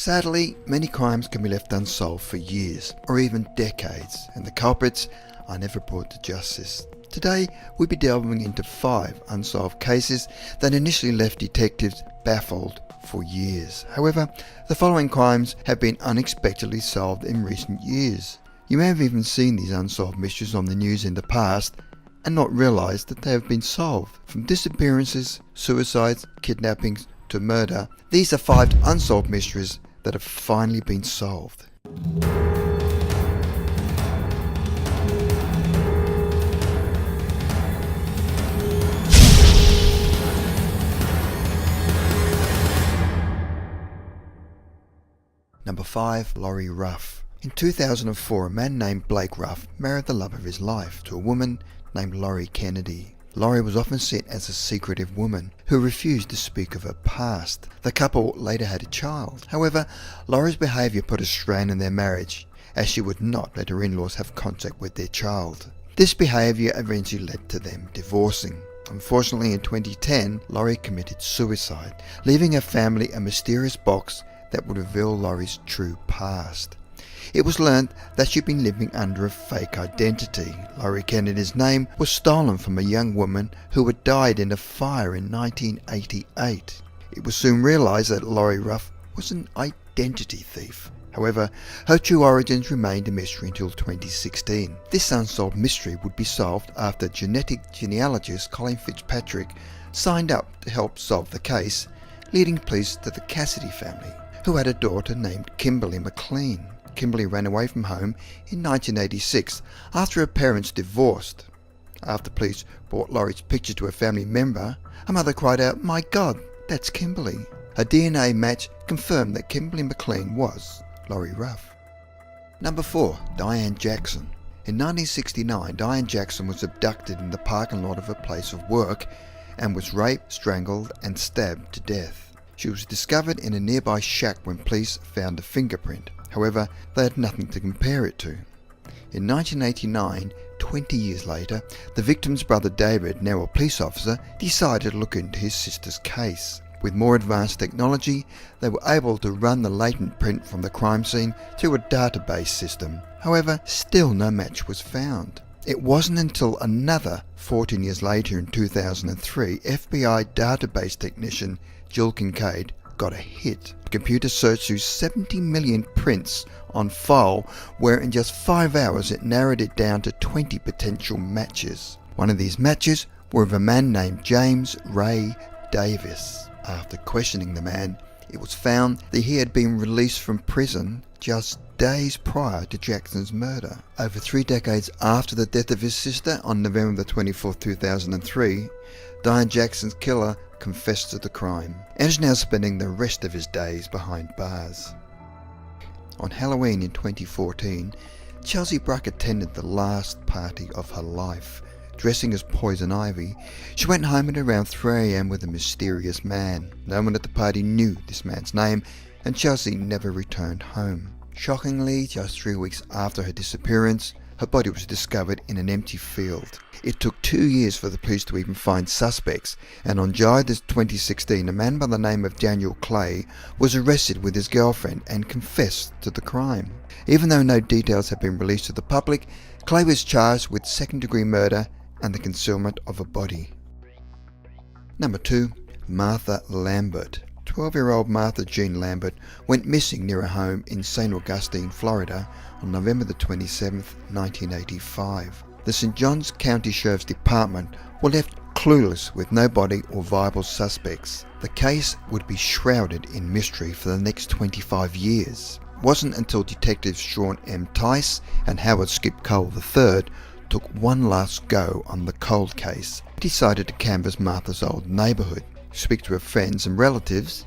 Sadly, many crimes can be left unsolved for years or even decades, and the culprits are never brought to justice. Today, we'll be delving into 5 unsolved cases that initially left detectives baffled for years. However, the following crimes have been unexpectedly solved in recent years. You may have even seen these unsolved mysteries on the news in the past and not realised that they have been solved. From disappearances, suicides, kidnappings to murder, these are 5 unsolved mysteries that have finally been solved. Number 5. Laurie Ruff. In 2004, a man named Blake Ruff married the love of his life to a woman named Laurie Kennedy. Laurie was often seen as a secretive woman who refused to speak of her past. The couple later had a child. However, Laurie's behaviour put a strain on their marriage, as she would not let her in-laws have contact with their child. This behaviour eventually led to them divorcing. Unfortunately, in 2010, Laurie committed suicide, leaving her family a mysterious box that would reveal Laurie's true past. It was learned that she'd been living under a fake identity. Laurie Kennedy's name was stolen from a young woman who had died in a fire in 1988. It was soon realised that Laurie Ruff was an identity thief. However, her true origins remained a mystery until 2016. This unsolved mystery would be solved after genetic genealogist Colin Fitzpatrick signed up to help solve the case, leading police to the Cassidy family, who had a daughter named Kimberly McLean. Kimberly ran away from home in 1986 after her parents divorced. After police brought Laurie's picture to a family member, her mother cried out, "My God, that's Kimberly." A DNA match confirmed that Kimberly McLean was Laurie Ruff. Number 4. Diane Jackson. In 1969, Diane Jackson was abducted in the parking lot of her place of work and was raped, strangled and stabbed to death. She was discovered in a nearby shack when police found a fingerprint. However, they had nothing to compare it to. In 1989, 20 years later, the victim's brother David, now a police officer, decided to look into his sister's case. With more advanced technology, they were able to run the latent print from the crime scene through a database system. However, still no match was found. It wasn't until another 14 years later in 2003, FBI database technician Jill Kincaid got a hit. The computer searched through 70 million prints on file, where in just 5 hours it narrowed it down to 20 potential matches. One of these matches were of a man named James Ray Davis. After questioning the man, it was found that he had been released from prison just days prior to Jackson's murder. Over 3 decades after the death of his sister on November 24, 2003, Diane Jackson's killer confessed to the crime and is now spending the rest of his days behind bars. On Halloween in 2014, Chelsea Bruck attended the last party of her life. Dressing as Poison Ivy, she went home at around 3 a.m. with a mysterious man. No one at the party knew this man's name, and Chelsea never returned home. Shockingly, just 3 weeks after her disappearance, her body was discovered in an empty field. It took 2 years for the police to even find suspects, and on July 2016, a man by the name of Daniel Clay was arrested with his girlfriend and confessed to the crime. Even though no details have been released to the public, Clay was charged with second-degree murder and the concealment of a body. Number 2. Martha Lambert. 12-year-old Martha Jean Lambert went missing near her home in St. Augustine, Florida on November 27, 1985. The St. Johns County Sheriff's Department were left clueless with no body or viable suspects. The case would be shrouded in mystery for the next 25 years. It wasn't until detectives Sean M. Tice and Howard Skip Cole III took one last go on the cold case, they decided to canvass Martha's old neighbourhood, speak to her friends and relatives,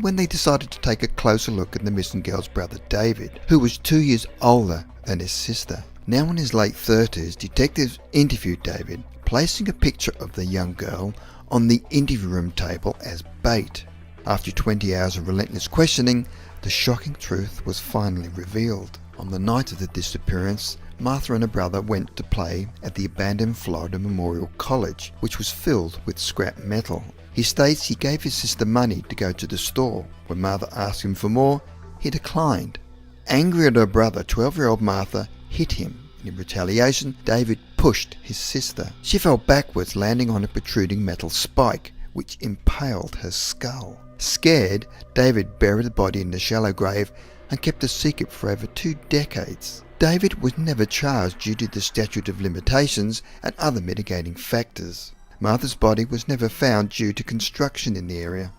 when they decided to take a closer look at the missing girl's brother David, who was 2 years older than his sister. Now in his late 30s, detectives interviewed David, placing a picture of the young girl on the interview room table as bait. After 20 hours of relentless questioning, the shocking truth was finally revealed. On the night of the disappearance, Martha and her brother went to play at the abandoned Florida Memorial College, which was filled with scrap metal. He states he gave his sister money to go to the store. When Martha asked him for more, He declined. Angry at her brother, 12-year-old Martha hit him. In retaliation, David pushed his sister. She fell backwards, landing on a protruding metal spike, which impaled her skull. Scared, David buried the body in a shallow grave and kept the secret for over 2 decades. David was never charged due to the statute of limitations and other mitigating factors. Martha's body was never found due to construction in the area.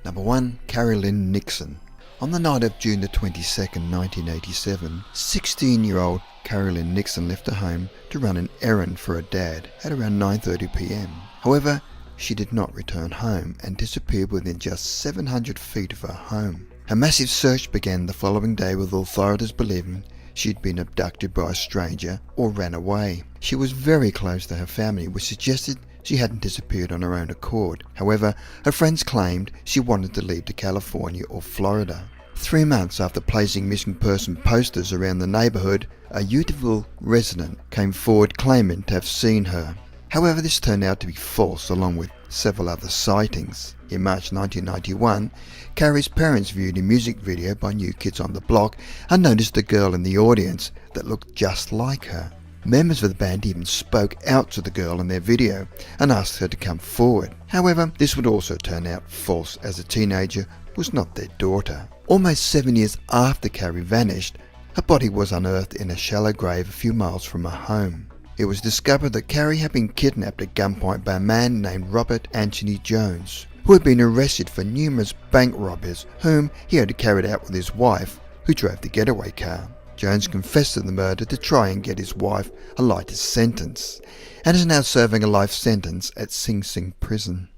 Number 1. Carrie Lynn Nixon. On the night of June the 22nd, 1987, 16-year-old Carrie Lynn Nixon left her home to run an errand for her dad at around 9:30 p.m. However, she did not return home and disappeared within just 700 feet of her home. A massive search began the following day, with authorities believing she'd been abducted by a stranger or ran away. She was very close to her family, which suggested she hadn't disappeared on her own accord. However, her friends claimed she wanted to leave to California or Florida. 3 months after placing missing person posters around the neighbourhood, a Utahville resident came forward claiming to have seen her. However, this turned out to be false, along with several other sightings. In March 1991, Carrie's parents viewed a music video by New Kids on the Block and noticed a girl in the audience that looked just like her. Members of the band even spoke out to the girl in their video and asked her to come forward. However, this would also turn out false, as the teenager was not their daughter. Almost 7 years after Carrie vanished, her body was unearthed in a shallow grave a few miles from her home. It was discovered that Carrie had been kidnapped at gunpoint by a man named Robert Anthony Jones, who had been arrested for numerous bank robberies whom he had carried out with his wife, who drove the getaway car. Jones confessed to the murder to try and get his wife a lighter sentence, and is now serving a life sentence at Sing Sing prison.